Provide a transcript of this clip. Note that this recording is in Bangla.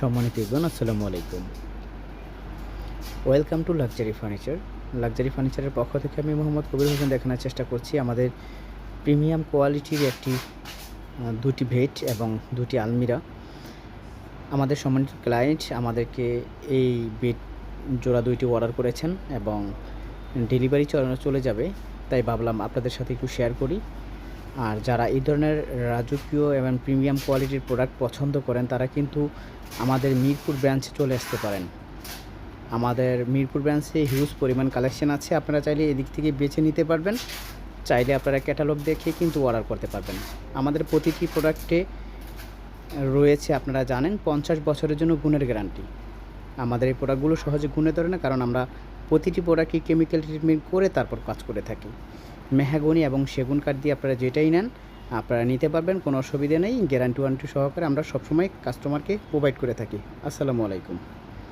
সম্মানিত ইগন আসসালামু আলাইকুম। Welcome to luxury furniture. Luxury ফার্নিচারের পক্ষ থেকে আমি মোহাম্মদ কবির হোসেন দেখানোর চেষ্টা করছি আমাদের প্রিমিয়াম কোয়ালিটির একটি দুটি বেড এবং দুটি আলমিরা। আমাদের সম্মানিত ক্লায়েন্ট আমাদেরকে এই বেড জোড়া দুইটি অর্ডার করেছেন এবং ডেলিভারি চলে যাবে, তাই ভাবলাম আপনাদের সাথে একটু শেয়ার করি। আর যারা এই ধরনের রাজকীয় এবং প্রিমিয়াম কোয়ালিটির প্রোডাক্ট পছন্দ করেন তারা কিন্তু আমাদের মিরপুর ব্রাঞ্চে চলে আসতে পারেন। আমাদের মিরপুর ব্রাঞ্চে হিউজ পরিমাণ কালেকশন আছে, আপনারা চাইলে এদিক থেকে বেছে নিতে পারবেন। চাইলে আপনারা ক্যাটালগ দেখে কিন্তু অর্ডার করতে পারবেন। আমাদের প্রতিটি প্রোডাক্টে রয়েছে, আপনারা জানেন, 50 বছরের জন্য গুণের গ্যারান্টি। আমাদের এই প্রোডাক্টগুলো সহজে গুণে ধরে না, কারণ আমরা প্রতিটি প্রোডাক্টই কেমিক্যাল ট্রিটমেন্ট করে তারপর কাজ করে থাকি। মেহগনি এবং সেগুন কাঠ দিয়ে আপনারা যেটাই নেন আপনারা নিতে পারবেন, কোনো অসুবিধা নেই। গ্যারান্টি ওয়ারেন্টি সহকারে আমরা সবসময় কাস্টমারকে প্রোভাইড করে থাকি। আসসালামু আলাইকুম।